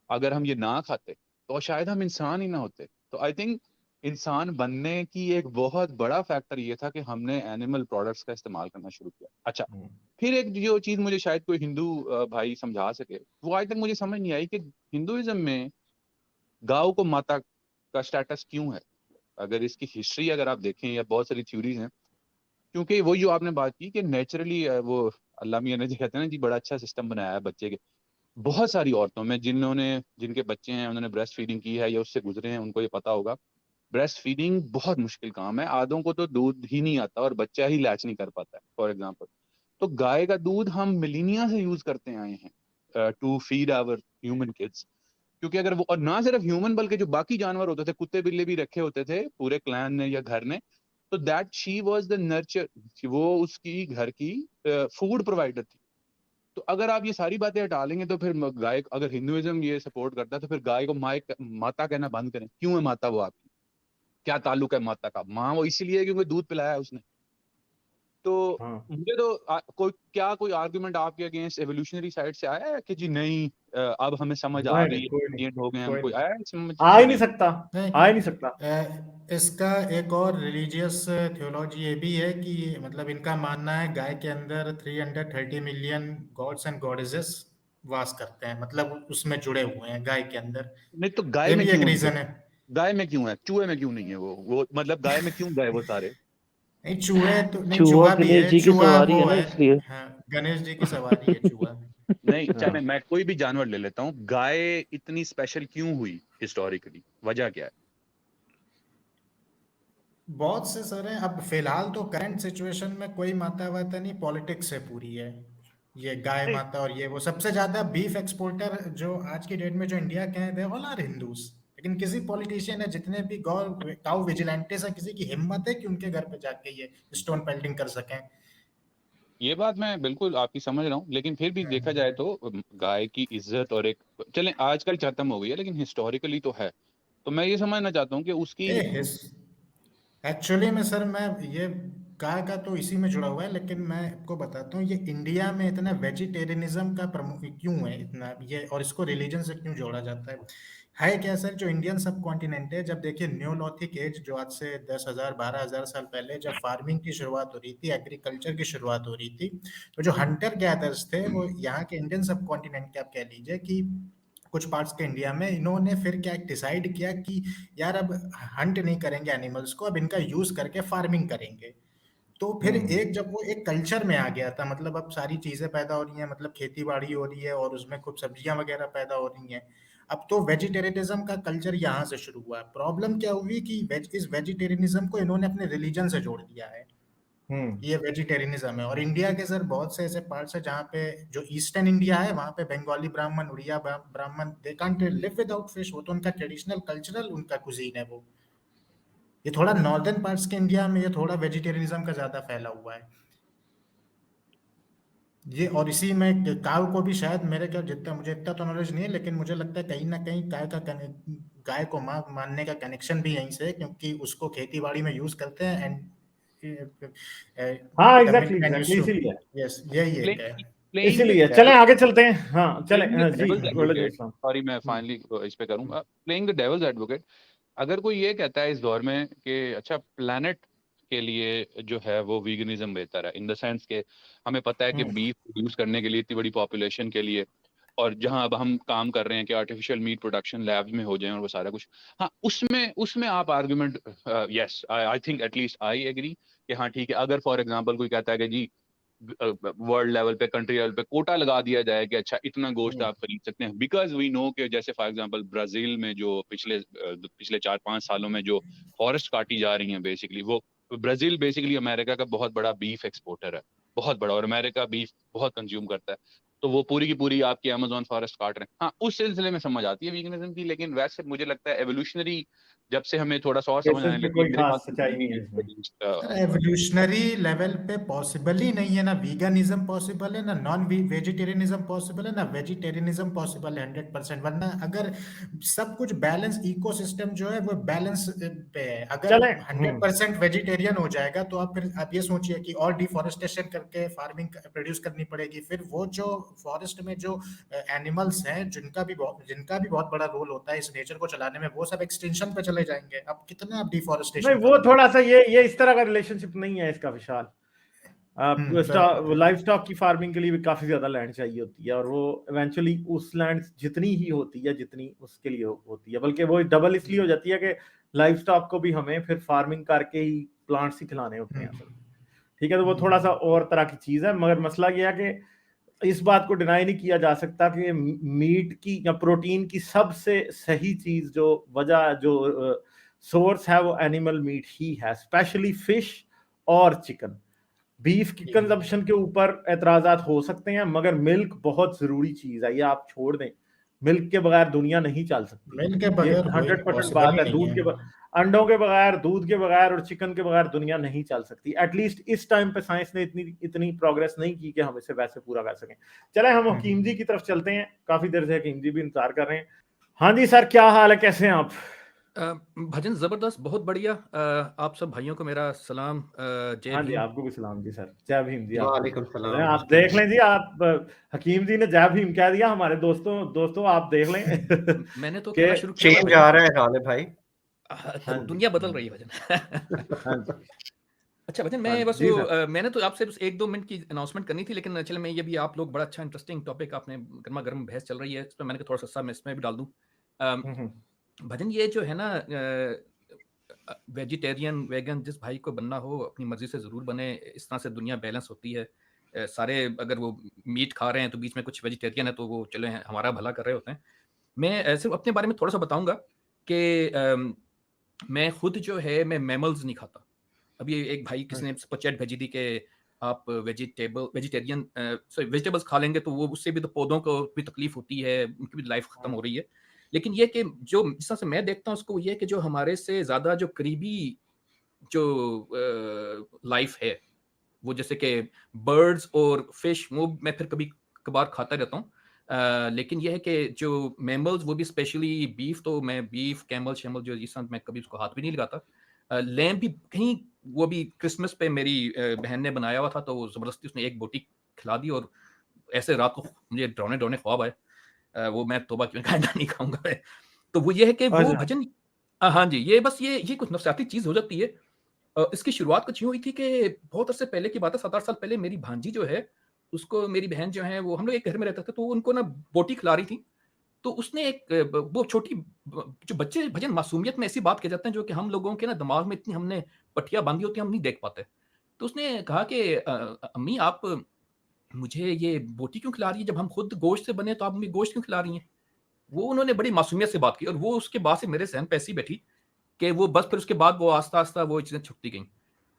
अगर हम ये ना खाते तो शायद हम इंसान ही ना होते। तो आई थिंक इंसान बनने की एक बहुत बड़ा फैक्टर ये था कि हमने एनिमल प्रोडक्ट्स का इस्तेमाल करना शुरू किया। अच्छा, फिर एक जो चीज मुझे शायद कोई हिंदू भाई समझा सके, वो आज तक मुझे समझ नहीं आई कि हिंदुइज्म में गांव को माता का स्टेटस क्यों है। अगर इसकी हिस्ट्री अगर आप देखें या बहुत सारी थ्योरीज हैं, क्योंकि वही जो आपने बात की कि नेचुरली वो अल्लाह मियां ने जो कहते हैं ना जी बड़ा अच्छा सिस्टम बनाया है बच्चे के। बहुत सारी औरतों में जिनके बच्चे हैं उन्होंने ब्रेस्ट फीडिंग की है या उससे गुजरे हैं, उनको ये पता होगा ब्रेस्ट फीडिंग बहुत मुश्किल काम है। आधों को तो दूध ही नहीं आता और बच्चा ही लैच नहीं कर पाता है फॉर एग्जाम्पल। तो गाय का दूध हम मिलीनिया से यूज करते आए हैं to feed our human kids. क्योंकि अगर वो, और ना सिर्फ ह्यूमन बल्कि जो बाकी जानवर होते थे, कुत्ते बिल्ले भी रखे होते थे पूरे क्लैन ने या घर ने, तो that she was the nurture, वो उसकी घर की फूड प्रोवाइडर थी। तो अगर आप ये सारी बातें हटा लेंगे तो फिर गाय, अगर हिंदुइज्म ये सपोर्ट करता है तो फिर गाय को माता कहना बंद करें। क्यों है माता वो आपकी? क्या ताल्लुक है माता का? माँ वो इसीलिए है क्योंकि दूध पिलाया है उसने। तो मुझे तो कोई आर्गुमेंट आपके अगेंस्ट एवोल्यूशनरी साइड से आया है कि जी नहीं अब हमें समझ आ गई है, हो गए हम, कोई आया है समझ? आ ही नहीं सकता, आ ही नहीं सकता। इसका एक और रिलीजियस थियोलॉजी ये भी है कि मतलब इनका मानना है गाय के अंदर 330 मिलियन गॉड्स एंड गॉडेसेस वास करते हैं, मतलब उसमें जुड़े हुए हैं गाय के अंदर। नहीं तो गाय ये में भी क्यों एक है? रीजन है। गाय में क्यों है, चूहे में क्यों नहीं है? वो मतलब गाय में क्यों गए वो सारे? नहीं चूहे तो नहीं, चूहा चूहा भी गणेश है, जी की चूहा सवारी वो है ना, है। इसलिए। हाँ, गणेश जी की सवारी है चूहा। नहीं चले, मैं कोई भी जानवर ले लेता हूँ, गाय इतनी स्पेशल क्यों हुई हिस्टोरिकली? वजह क्या है? बहुत से सर हैं। अब फिलहाल तो करंट सिचुएशन में कोई माता वाता नहीं, पॉलिटिक्स से पूरी है ये गाय माता और ये वो। सबसे ज्यादा बीफ एक्सपोर्टर जो आज की डेट में जो इंडिया के हैं, दे ऑल आर हिंदूज। लेकिन किसी पॉलिटिशियन है, जितने भी गौ काउ विजिलेंटेस है, किसी की हिम्मत है कि उनके घर पे जाके ये स्टोन पेल्टिंग कर सकें? ये बात मैं बिल्कुल आपकी समझ रहा हूँ, लेकिन फिर भी देखा जाए तो गाय की इज्जत और एक, चलें आजकल खत्म हो गई है लेकिन हिस्टोरिकली तो है। तो मैं ये समझना चाहता हूँ कि उसकी एक्चुअली में सर, मैं ये गाय का तो इसी में जुड़ा हुआ है, लेकिन मैं आपको बताता हूँ ये इंडिया में इतना वेजिटेरियनिज्म का प्रमुख क्यों है इतना ये, और इसको रिलीजन से क्यों जोड़ा जाता है क्या सर? जो इंडियन सब कॉन्टिनेंट है, जब देखिए न्योलॉथिक एज, जो आज से 10,000 12,000 साल पहले जब फार्मिंग की शुरुआत हो रही थी, एग्रीकल्चर की शुरुआत हो रही थी, तो जो हंटर गैदर्स थे वो यहाँ के इंडियन सब कॉन्टिनेंट के, आप कह लीजिए कि कुछ पार्ट्स के इंडिया में, इन्होंने फिर क्या डिसाइड किया कि यार अब हंट नहीं करेंगे एनिमल्स को, अब इनका यूज करके फार्मिंग करेंगे। तो फिर एक जब वो एक कल्चर में आ गया था, मतलब अब सारी चीजें पैदा हो रही हैं, मतलब खेती बाड़ी हो रही है और उसमें खूब सब्जियां वगैरह पैदा हो रही हैं। अब तो वेजिटेरियनिज्म का कल्चर यहाँ से शुरू हुआ है। प्रॉब्लम क्या हुई कि इस वेजिटेरियनिज्म को इन्होंने अपने रिलीजन से जोड़ दिया है। ये वेजिटेरियनिज्म है। और इंडिया के सर बहुत से ऐसे पार्ट्स है जहाँ पे, जो ईस्टर्न इंडिया है, वहाँ पे बंगाली ब्राह्मण, उड़िया ब्राह्मण, they can't live without fish. वो तो उनका ट्रेडिशनल कल्चरल उनका कुजीन है वो। ये थोड़ा नॉर्दर्न पार्ट्स के इंडिया में ये थोड़ा वेजिटेरियनिज्म का ज्यादा फैला हुआ है ये। और इसी में काव को भी शायद, मेरे क्या, जितना मुझे इतना तो नॉलेज नहीं है, लेकिन मुझे लगता है कहीं ना कहीं गाय को माँ मानने का कनेक्शन भी यहीं से है, क्योंकि उसको खेती बाड़ी में यूज करते हैं एंड हाँ एग्जैक्टली इसीलिए, यस, यही एक है। इसीलिए चलें आगे चलते हैं। हाँ चलें जी, सॉरी मैं फाइनली इस पे करूंगा, प्लेइंग द डेविल्स एडवोकेट। अगर कोई ये कहता है इस दौर में कि अच्छा प्लेनेट के लिए जो है वो वीगनिज्म बेहतर है, इन द सेंस के हमें पता है कि बीफ प्रोड्यूस करने के लिए इतनी बड़ी पॉपुलेशन के लिए, और जहां अब हम काम कर रहे हैं कि आर्टिफिशियल मीट प्रोडक्शन लैब्स में हो जाए और वो सारा कुछ, हाँ उसमें उसमें आप argument, yes I think at least I agree कि हाँ ठीक है। अगर फॉर एग्जांपल कोई कहता है कि जी वर्ल्ड लेवल पे, कंट्री लेवल पे कोटा लगा दिया जाए कि अच्छा इतना गोश्त आप खरीद सकते हैं, बिकॉज वी नो कि जैसे फॉर एग्जांपल ब्राजील में जो पिछले 4-5 सालों में जो फॉरेस्ट काटी जा रही हैं, बेसिकली वो ब्राजील बेसिकली अमेरिका का बहुत बड़ा बीफ एक्सपोर्टर है, बहुत बड़ा, और अमेरिका बीफ बहुत कंज्यूम करता है, तो वो पूरी की पूरी आपकी अमेज़न फॉरेस्ट काट रहे हैं। हाँ, उस सिलसिले में समझ आती है वीगनिज्म की, लेकिन वैसे मुझे लगता है एवोल्यूशनरी जब से हमें थोड़ा सा और समझ आने लगी, कोई मेरे खास ख्याल सच्चाई नहीं है इसमें। से एवोल्यूशनरी लेवल पे पॉसिबल ही नहीं है, ना वीगनिज्म पॉसिबल है, ना नॉन वेजिटेरियनिज्म पॉसिबल है, ना वेजिटेरियनिज्म पॉसिबल है 100%। वरना अगर सब कुछ बैलेंस, इकोसिस्टम जो है वो बैलेंस पे है, अगर चले 100% वेजिटेरियन हो जाएगा तो आप फिर आप ये सोचिए कि और डिफोरेस्टेशन करके फार्मिंग प्रोड्यूस करनी पड़ेगी, फिर वो जो फॉरेस्ट में जो एनिमल्स हैं जिनका भी बहुत बड़ा रोल होता है इस नेचर को चलाने में, वो सब एक्सटिंक्शन पे चले जाएंगे। अब कितना आप डिफोरेस्टेशन नहीं, वो थोड़ा सा ये इस तरह का रिलेशनशिप नहीं है इसका विशाल। लाइफ स्टॉक की फार्मिंग के लिए भी काफी ज्यादा लैंड चाहिए होती है, और वो इवेंचुअली उस लैंड जितनी ही होती है जितनी उसके लिए होती है, बल्कि वो डबल इसलिए हो जाती है कि लाइफ स्टॉक को भी हमें फिर फार्मिंग करके ही प्लांट्स ही खिलाने होते हैं असल। ठीक है, तो वो थोड़ा सा और तरह की चीज है, मगर मसला यह है कि इस बात को डिनाई नहीं किया जा सकता कि मीट की या प्रोटीन की सबसे सही चीज जो वजह जो सोर्स है वो एनिमल मीट ही है, स्पेशली फिश और चिकन। बीफ की कंजम्पशन के ऊपर एतराजात हो सकते हैं, मगर मिल्क बहुत जरूरी चीज है, ये आप छोड़ दें, मिल्क के बगैर दुनिया नहीं चल सकती। मिल्क के बगैर 100% बात है। दूध के अंडों के बगैर, दूध के बगैर और चिकन के बगैर दुनिया नहीं चल सकती। एटलीस्ट इस टाइम पे साइंस ने इतनी प्रोग्रेस नहीं की कि हम इसे वैसे पूरा कर सकें। चले हम हकीम जी की तरफ चलते हैं, काफी देर से हकीम जी भी इंतजार कर रहे हैं। हाँ जी सर, क्या हाल है, कैसे हैं आप? भजन जबरदस्त, बहुत बढ़िया। आप सब भाइयों को मेरा सलाम, जय हाँ जी, भीम। आपको भी सलाम जी सर, जय भीम जी। वालेकुम सलाम। आप देख लें जी, आप हकीम जी ने जय भीम कह दिया, हमारे दोस्तों आप देख लें। मैंने तो कहना शुरू किया चेंज आ रहा है गालिब भाई। तो दुनिया बदल रही है भजन। हाँ जी। अच्छा भजन, मैं बस जी वो सर। मैंने तो आपसे बस 1-2 मिनट की अनाउंसमेंट करनी थी, लेकिन चलो मैं ये भी, आप लोग बड़ा अच्छा इंटरेस्टिंग टॉपिक, आपने गर्मा गर्म बहस चल रही है इस पर, मैंने कहा थोड़ा सा मैं इसमें भी डाल दूं। भजन ये जो है ना, वेजिटेरियन वेगन जिस भाई को बनना हो अपनी मर्जी से ज़रूर बने, इस तरह से दुनिया बैलेंस होती है। सारे अगर वो मीट खा रहे हैं तो बीच में कुछ वेजिटेरियन है तो वो चले हमारा भला कर रहे होते हैं। मैं सिर्फ अपने बारे में थोड़ा सा बताऊंगा कि मैं खुद जो है मैं मैमल्स नहीं खाता। अभी एक भाई किसी ने सुपर चैट भेजी थी कि आप वेजिटेबल्स खा लेंगे तो वो उससे भी तो पौधों को भी तकलीफ होती है, उनकी भी लाइफ खत्म हो रही है। लेकिन ये कि जो जिस तरह से मैं देखता हूँ उसको, ये कि जो हमारे से ज़्यादा जो करीबी जो लाइफ है, वो जैसे कि बर्ड्स और फिश, वो मैं फिर कभी कभार खाता रहता हूँ। लेकिन यह है कि जो मैमल्स, वो भी स्पेशली बीफ, तो मैं बीफ, कैमल शैमल जो इस मैं कभी उसको हाथ भी नहीं लगाता। लैम्प भी कहीं, वो भी क्रिसमस पे मेरी बहन ने बनाया हुआ था, तो ज़बरदस्ती उसने एक बोटी खिला दी, और ऐसे रात को मुझे डरौने डरौने ख्वाब आए। वो मैं तौबा क्यों नहीं खाऊंगा मैं। तो वो ये है कि वो भजन, हाँ जी, ये बस ये कुछ नफसियाती चीज़ हो जाती है। इसकी शुरुआत कुछ यूँ हुई थी कि बहुत अरसे पहले की बात है, 7-8 साल पहले, मेरी भांजी जो है, उसको मेरी बहन जो है, वो हम लोग एक घर में रहते थे, तो उनको ना बोटी खिला रही थी। तो उसने एक वो छोटी जो बच्चे भजन मासूमियत में ऐसी बात कह जाते हैं जो कि हम लोगों के ना दिमाग में इतनी हमने पट्टियां बांधी होती है, हम नहीं देख पाते। तो उसने कहा कि अम्मी आप मुझे ये बोटी क्यों खिला रही है, जब हम खुद गोश्त से बने तो आप मुझे गोश्त क्यों खिला रही हैं। वो उन्होंने बड़ी मासूमियत से बात की, और वो उसके बाद से मेरे सहन पे ऐसी बैठी कि वो बस फिर उसके बाद वो आस्ता आस्ता वो चीज़ें छुपती गई।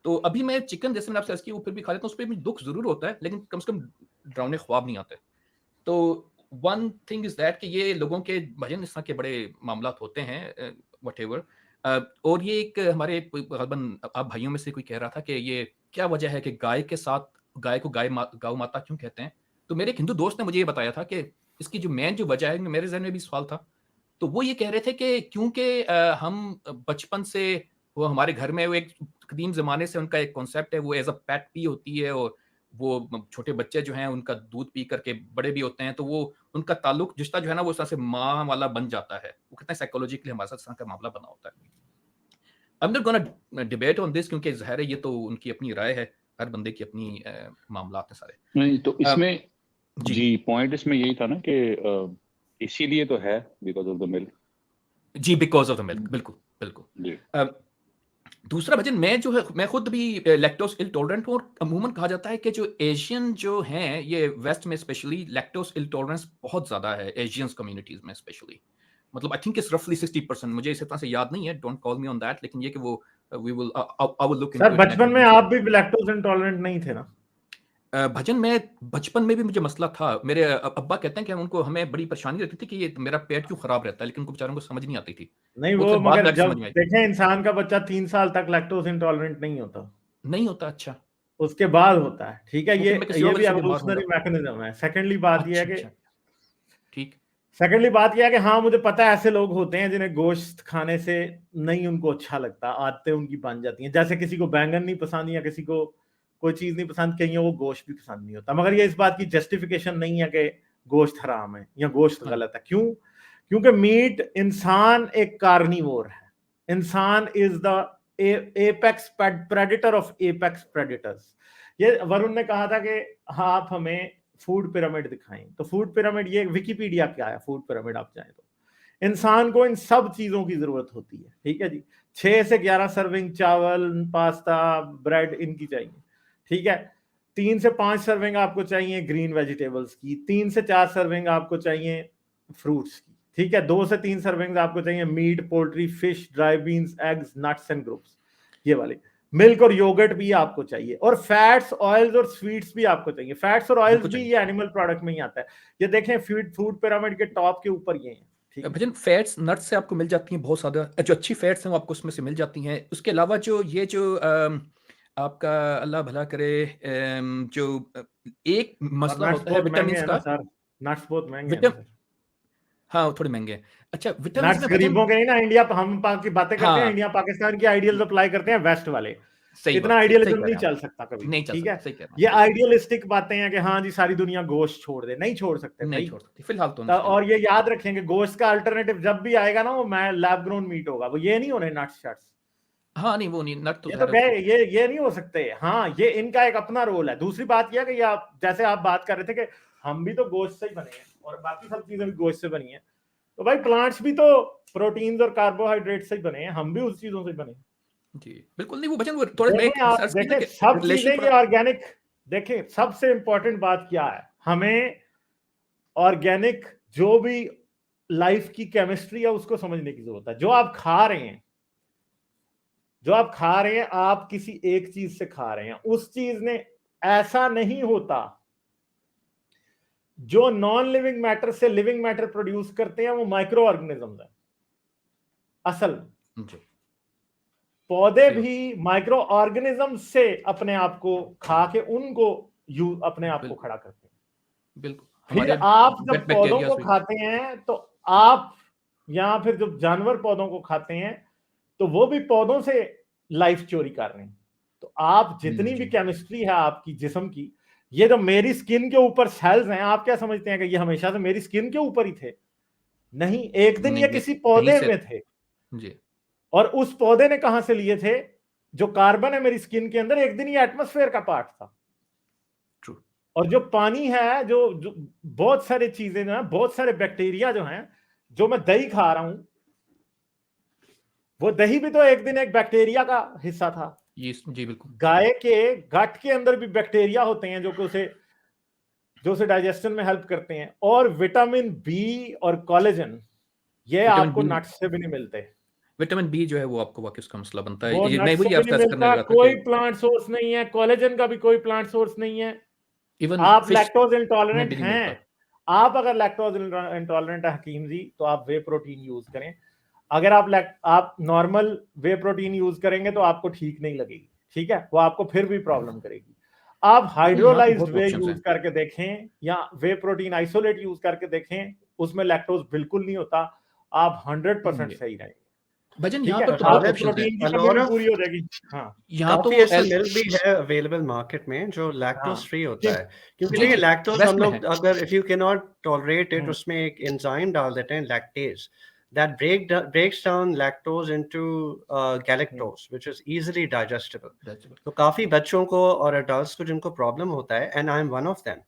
तो अभी मैं चिकन, जैसे मैंने आपसे अर्ज़ किया, वो फिर भी खा लेता हूँ, उस पे भी दुख ज़रूर होता है, लेकिन कम से कम डरावने ख्वाब नहीं आते। तो वन थिंग इज़ दैट कि ये लोगों के भजन इस तरह के बड़े मामलात होते हैं, व्हाटएवर। और ये एक हमारे गलबन आप भाइयों में से कोई कह रहा था कि ये क्या वजह है कि गाय के साथ गाय को गौ माता क्यों कहते हैं। तो मेरे एक हिंदू दोस्त ने मुझे ये बताया था कि इसकी जो मेन जो वजह है, मेरे ज़हन में भी सवाल था। तो वो ये कह रहे थे कि क्योंकि हम बचपन से, वो हमारे घर में वो एक कदीम ज़माने से उनका एक कॉन्सेप्ट है, वो एज़ अ पेट भी होती है, और वो छोटे बच्चे जो हैं उनका दूध पी करके बड़े भी होते हैं, तो वो उनका ताल्लुक रिश्ता जो है ना, वो इस तरह से माँ वाला बन जाता है। वो कितना साइकोलॉजिकली हमारे साथ इस तरह का मामला बना होता है। I am not gonna debate on this, क्योंकि ज़ाहिर है ये तो उनकी अपनी राय है, हर बंदे की अपनी मामलात हैं सारे। नहीं, तो इसमें जी पॉइंट इसमें यही था ना कि इसीलिए तो है बिकॉज ऑफ द मिल्क। जी, बिकॉज ऑफ द मिल्क, बिल्कुल बिल्कुल। दूसरा भजन मैं खुद भी लैक्टोज इंटॉलरेंट हूँ, और अमूमन कहा जाता है कि जो एशियन जो हैं, ये वेस्ट में स्पेशली लैक्टोज इंटॉलरेंस बहुत ज़्यादा है, एशियंस कम्युनिटीज़ में स्पेशली। मतलब आई थिंक इट्स रफली 60%, मुझे इस तरह से याद नहीं है, don't call me on that, लेकिन ये कि वो we will I will look sir into it. बचपन में आप भी लैक्टोज इंटॉलरेंट नहीं थे ना? भजन में बचपन में भी मुझे मसला था। मेरे अब्बा कहते हैं कि हमें बड़ी परेशानी रहती थी कि ये मेरा पेट क्यों खराब रहता है, लेकिन उनको बेचारों को समझ नहीं आती थी। नहीं, वो वो फिर बाद मगर में जब समझ में आई। देखें इंसान का बच्चा 3 साल तक लैक्टोज इंटॉलरेंट नहीं होता, नहीं होता? अच्छा, उसके बाद होता है। ठीक है, तो फिर मैं किसी ये और भी वजह से बीमार एवोल्यूशनरी होऊंगा। मैकेनिज्म है। सेकेंडली बात ये है अच्छा कि अच्छा, ठीक। हाँ मुझे पता है ऐसे लोग होते हैं जिन्हें गोश्त खाने से नहीं उनको अच्छा लगता, आदतें उनकी बन जाती हैं। जैसे किसी को बैंगन नहीं पसंद या किसी को कोई चीज नहीं पसंद, कहीं वो गोश्त भी पसंद नहीं होता। मगर ये इस बात की जस्टिफिकेशन नहीं है कि गोश्त हराम है या गोश्त हाँ। गलत है। क्यों? क्योंकि मीट, इंसान एक कार्निवोर है। इंसान is the apex predator of apex predators. ये वरुण ने कहा था कि आप हमें फूड पिरामिड दिखाएं, तो फूड पिरामिड, ये विकिपीडिया क्या है फूड पिरामिड आप चाहें तो। इंसान को इन सब चीजों की जरूरत होती है, ठीक है जी। 6 से 11 सर्विंग चावल, पास्ता, ब्रेड इनकी चाहिए, ठीक है। 3 से 5 सर्विंग आपको चाहिए ग्रीन वेजिटेबल्स की, 3 से 4 सर्विंग आपको चाहिए फ्रूट्स की, ठीक है। 2 से 3 सर्विंग आपको चाहिए meat, poultry, fish, dry beans, eggs, nuts and groups, ये वाले। मिल्क और योगर्ट भी आपको चाहिए, और फैट्स, ऑयल्स और स्वीट्स भी आपको चाहिए। फैट्स और ऑयल्स भी ये एनिमल प्रोडक्ट में ही आता है। ये देखें फूड पिरामिड के टॉप के ऊपर ये है, ठीक है। भजन फैट्स नट्स से आपको मिल जाती हैं बहुत ज्यादा, जो अच्छी फैट्स हैं वो आपको उसमें से मिल जाती हैं। उसके अलावा जो आपका अल्लाह भला करे, जो एक मसला नट्स होता है बहुत महंगे विटामिन्स हैं ना का। सर, नट्स बहुत महंगे हैं ना सर। हाँ, वो थोड़े महंगे हैं। अच्छा, विटामिन्स नट्स में भजन, गरीबों के ही ना। इंडिया, हम की बातें करते हैं, हाँ इंडिया पाकिस्तान की आइडियल अप्लाई करते हैं, वेस्ट वाले। सही इतना बात, सही आइडियलिज्म कह रहे नहीं हैं चल आप। सकता कभी, नहीं चल ठीक है। सकता, सही कह रहे हैं, ये बिल्कुल आइडियलिस्टिक बातें हैं कि हाँ जी सारी दुनिया गोश्त छोड़ दे, नहीं छोड़ सकते नहीं भाई। छोड़ सकती फिलहाल तो मुश्किल और ये याद रखेंगे, गोश्त का अल्टरनेटिव जब भी आएगा ना, वो लैब ग्रोन मीट होगा, वो ये नहीं होने नट्स शट्स। है। हाँ नहीं, वो नहीं, नट तो ये तो ज़ाहिर है गए, ये नहीं हो सकते। हाँ, ये इनका एक अपना रोल है। दूसरी बात यह है कि आप, जैसे आप बात कर रहे थे कि हम भी तो गोश्त से ही बने हैं और बाकी सब चीजें भी गोश्त से बनी हैं, तो भाई प्लांट्स भी तो प्रोटीन्स और कार्बोहाइड्रेट से ही बने हैं, हम भी उस चीजों से बने हैं। जी बिल्कुल। नहीं वो भजन, वो थोड़े मैं देखें आप, सर्च की ना देखें कि सब रिलेशन चीजें ये थोड़ा। ऑर्गेनिक। देखें सबसे इंपॉर्टेंट बात क्या है, हमें ऑर्गेनिक जो भी लाइफ की केमिस्ट्री है उसको समझने की जरूरत है। जो आप खा रहे हैं, आप किसी एक चीज से खा रहे हैं, उस चीज ने, ऐसा नहीं होता। जो नॉन लिविंग मैटर से लिविंग मैटर प्रोड्यूस करते हैं वो माइक्रो ऑर्गेनिजम्स हैं असल में। जी पौधे सही भी माइक्रो ऑर्गेनिज्म से अपने आप को खा के उनको अपने आप को बिल्कुल खड़ा करते हैं। बिल्कुल। फिर हमारे आप जब गट पौधों बैक्टीरिया को भी। खाते हैं तो आप, या फिर जब जानवर पौधों को खाते हैं तो वो भी पौधों से लाइफ चोरी कर रहे हैं। तो आप जितनी भी जी केमिस्ट्री है आपकी जिस्म की, ये जो मेरी स्किन के ऊपर सेल्स हैं, आप क्या समझते हैं कि ये हमेशा से मेरी स्किन के ऊपर ही थे? नहीं, एक दिन नहीं, ये ये किसी कहीं पौधे से में थे, जी और उस पौधे ने कहां से लिए थे? जो कार्बन है मेरी स्किन के अंदर, एक दिन ये एटमॉस्फेयर का पार्ट था। ट्रू। और जो पानी है, जो बहुत सारी चीजें जो हैं, बहुत सारे बैक्टीरिया जो हैं, जो मैं दही खा रहा हूं, वो दही भी तो एक दिन एक बैक्टीरिया का हिस्सा था। ये जी बिल्कुल। गाय के गट के अंदर भी बैक्टीरिया होते हैं जो उसे डाइजेशन में हेल्प करते हैं। और विटामिन बी और कोलेजन, ये विटामिन आपको बी, नट्स से भी नहीं मिलते। विटामिन बी जो है वो आपको वाकई उसका मसला बनता वो है। ये मैं नट्स से वही भी आपसे नहीं अर्ज करने मिलता, लगा था कोई कि प्लांट सोर्स नहीं है। कोलेजन का भी कोई प्लांट सोर्स नहीं है। इवन आप फिश लैक्टोज में इंटॉलरेंट भी नहीं हैं, मिलता। आप अगर लैक्टोज इंटॉलरेंट है हकीम जी, तो आप वे प्रोटीन यूज करें। अगर आप नॉर्मल वे प्रोटीन यूज करेंगे तो आपको ठीक नहीं लगेगी, ठीक है, वो आपको फिर भी प्रॉब्लम करेगी। आप लेकिन यहाँ तो हाइड्रोलाइज्ड बहुत वे ऑप्शंस यूज हैं। करके देखें या वे प्रोटीन आइसोलेट यूज करके देखें, उसमें लैक्टोज बिल्कुल नहीं होता। आप 100% ये सही रहेंगे, भजन ठीक यहाँ है। पर तो बहुत आपको गालिब, ऑप्शंस हैं। प्रोटीन की a कमी lot भी of पूरी हो जाएगी। हाँ यहाँ तो काफी ऐसा मिल्क भी है अवेलेबल मार्केट में जो हाँ, लैक्टोज फ्री होता है, क्योंकि जी देखिए जी लैक्टोज वेस्ट हम में है। लोग अगर if you can not tolerate it, उसमें एक एंजाइम डाल देते हैं lactase, that breaks down lactose into galactose which is easily digestible. तो काफी बच्चों को और अडल्ट्स को जिनको प्रॉब्लम होता है, and I am one of them,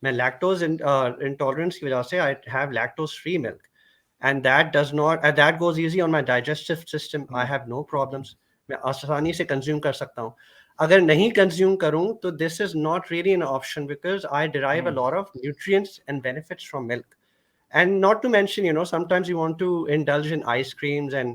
मैं लैक्टोज इंटॉलरेंस की वजह से I have lactose free milk, and that does not that goes easy on my digestive system. I have no problems मैं आसानी से कंज्यूम कर सकता हूँ। अगर नहीं कंज्यूम करूँ तो this is not really an option because I derive a lot of nutrients and benefits from milk. And not to mention, you know, sometimes you want to indulge in ice creams and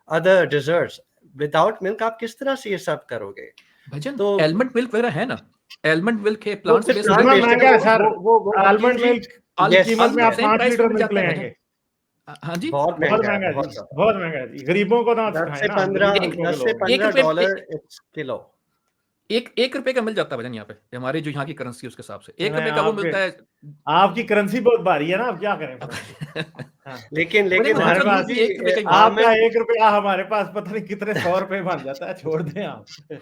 other desserts. Without milk, आप किस तरह से ये सब करोगे? भजन तो एलमंड मिल्क वगैरह है ना, एलमंड मिल्क है, वो प्लांट से फिर बेस्ड plant इतना based है, महंगा है तो सर, वो आलमंड obviously मिल्क yes, कीमत में आप yes, 5 लीटर मिल मिल्क जाता है लेंगे, भजन। हाँ जी, बहुत बहुत महंगा महंगा है, है बहुत जी, ज़्यादा। बहुत महंगा है जी, गरीबों को ना 10 सिखाएं से ना, 15 गरीब मुल्कों के 10 से लोग। 15 रुपए डॉलर इट्स किलो. एक रुपए का मिल जाता है भजन यहाँ पे, हमारी जो यहाँ की करेंसी उसके हिसाब से 1 नहीं, रुपए का वो मिलता है। आपकी करेंसी बहुत भारी है ना, अब क्या करें फिर? हाँ, लेकिन भजन हमारे नेचुरल पास दूध भी 1 रुपए का ही मिलता आपका almond 1 रुपया हमारे पास पता नहीं कितने 100 रुपए बन जाता है, छोड़ दें आप। है।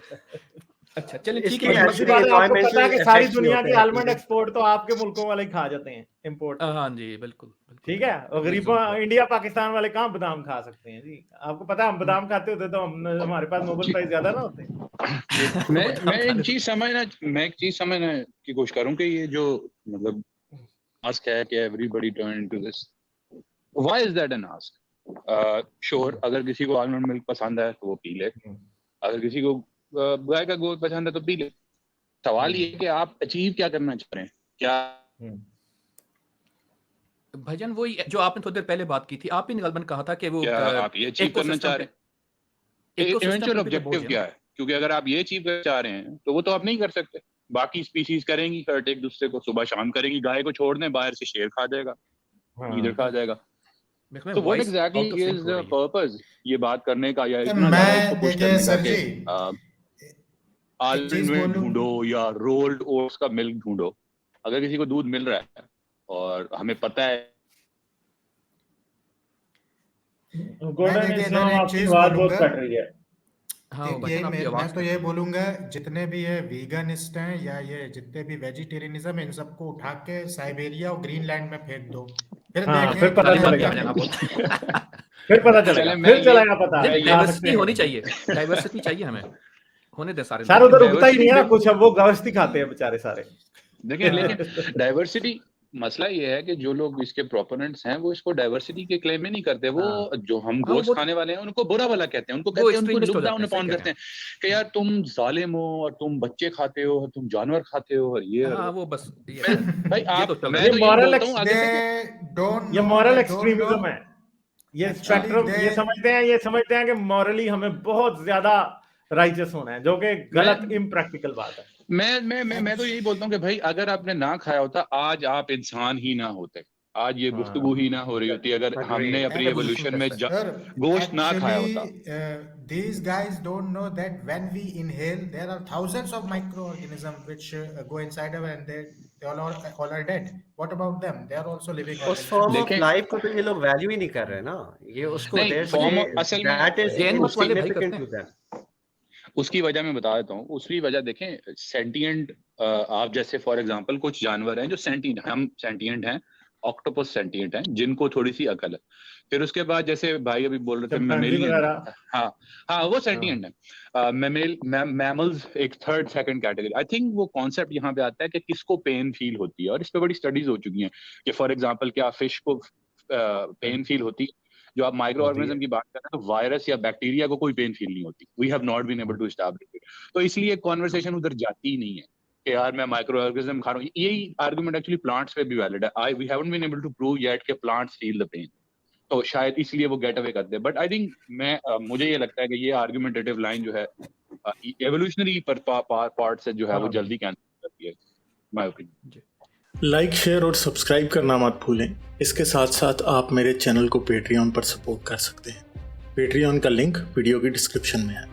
अच्छा चलिए ठीक इसकी है और भजन, दूसरी actually बात है, आपको पता है environmental कि सारी effects भी दुनिया होते की हैं आलमंड पूरे. एक्सपोर्ट तो आपके मुल्कों वाले खा जाते हैं, इम्पोर्ट। हाँ जी बिल्कुल बिल्कुल ठीक है, और गरीबों इंडिया पाकिस्तान वाले कहाँ बादाम खा सकते हैं जी? आपको पता है हम बादाम खाते होते तो हमारे पास नोबेल प्राइज ज्यादा ना होते। मैं एक चीज समझना की कोशिश करूं कि ये जो मतलब आस्क है कि everybody turn into this, why is that an ask? Sure, अगर किसी को आलमंड मिल्क पसंद है तो वो पी ले, अगर किसी को गाय का गोश्त पसंद है तो पी ले। सवाल ये है कि आप अचीव क्या करना चाह रहे हैं, क्या भजन वही जो आपने थोड़ी देर पहले बात की थी, आप ही निगलबन कहा था कि वो क्या आप ये अचीव करना चाह रहे हैं? इवेंचुअल ऑब्जेक्टिव क्या है? क्योंकि अगर आप ये अचीव करना चाह रहे हैं तो वो तो आप नहीं कर सकते, बाकी स्पीसीज करेंगी, हर्ट एक दूसरे को सुबह शाम करेंगी। गाय को छोड़ दें, बाहर से शेर खा जाएगा, ईदर खा जाएगा। तो what exactly is the purpose ये बात करने का, या इतना ज्यादा इसको पुश करने का कि आलमंड मिल्क ढूंढो या रोल्ड ओट्स का मिल्क ढूंढो? अगर किसी को दूध मिल रहा है और हमें पता है गोल्डन इस्लाम आपकी बात बहुत कट रही है। हाँ, मैं तो ये बोलूंगा जितने भी ये वीगनिस्ट हैं या ये जितने भी वेजिटेरियनिज्म है, इन सबको उठा के साइबेरिया और ग्रीनलैंड में फेंक दो, फिर देखें फिर पता चलेगा, फिर पता चलेगा, फिर चलेगा पता। डाइवर्सिटी होनी चाहिए, डाइवर्सिटी चाहिए हमें, होने दे सारे सारे उधर उगता ही नहीं है ना कुछ, अब वो गवस्ती खाते हैं बेचारे सारे। देखिए लेकिन डाइवर्सिटी, मसला ये है कि जो लोग इसके प्रोपोनेंट्स हैं वो इसको डाइवर्सिटी के क्लेम में नहीं करते। वो जो हम गोश्त खाने वाले हैं उनको बुरा भला कहते हैं, उनको कहते हैं, उनको लुक डाउन अपॉन करते हैं कि यार तुम जालिम हो और तुम बच्चे खाते हो और तुम जानवर खाते हो और ये वो बस भाई आप मैं तो ये बोलता हूं आगे से ये मॉरल एक्सट्रीमिज्म है, ये स्पेक्ट्रम, ये समझते हैं कि मॉरली हमें बहुत ज्यादा राइचस होना है, जो कि गलत इम्प्रैक्टिकल बात है। मैं तो यही बोलता हूँ कि भाई अगर आपने ना खाया होता आज आप इंसान ही ना होते, आज ये गुफ्तगू ही ना हो रही होती अगर हमने अपनी एवोल्यूशन में गोश्त ना खाया होता। These guys don't know that when we inhale there are thousands of microorganisms which go inside our and they all are dead. What about them? They are also living. उस फॉर्म ऑफ लाइफ को तो ये लोग वैल्यू ही नहीं कर रहे ना, ये उसको असल में that is insignificant to them. उसकी वजह मैं बता देता हूँ। उसकी वजह देखें, सेंटिएंट आप जैसे फॉर एग्जांपल कुछ जानवर हैं जो सेंटिएंट, हम सेंटिएंट हैं, ऑक्टोपस सेंटिएंट हैं जिनको थोड़ी सी अकल है। फिर उसके बाद जैसे भाई अभी बोल रहे थे मैमेलियन, हाँ वो सेंटिएंट है। मैमल्स एक third second category. I think वो कॉन्सेप्ट यहाँ पे आता है कि किसको पेन फील होती है, और इस पे बड़ी स्टडीज हो चुकी हैं कि फॉर एग्जांपल क्या फिश को पेन फील होती है। जो आप माइक्रो ऑर्गेनिज्म की बात कर रहे हैं तो वायरस या बैक्टीरिया को कोई पेन फील नहीं होती। We have not been able to establish it. तो इसलिए कॉन्वर्सेशन उधर जाती ही नहीं है कि यार मैं माइक्रो ऑर्गेनिज्म खा रहा हूँ। यही आर्गुमेंट एक्चुअली प्लांट्स पे भी वैलिड है। We haven't been able to prove yet कि प्लांट्स फील द पेन, तो शायद इसलिए वो गेट अवे करते हैं। बट आई थिंक मुझे ये लगता है कि ये आर्गुमेंटेटिव लाइन जो है एवोल्यूशनरी पार्ट से जो है वो जल्दी कैंसिल करती है, माय ओपिनियन। लाइक, शेयर और सब्सक्राइब करना मत भूलें। इसके साथ साथ आप मेरे चैनल को पेट्रियन पर सपोर्ट कर सकते हैं। पेट्रियन का लिंक वीडियो की डिस्क्रिप्शन में है।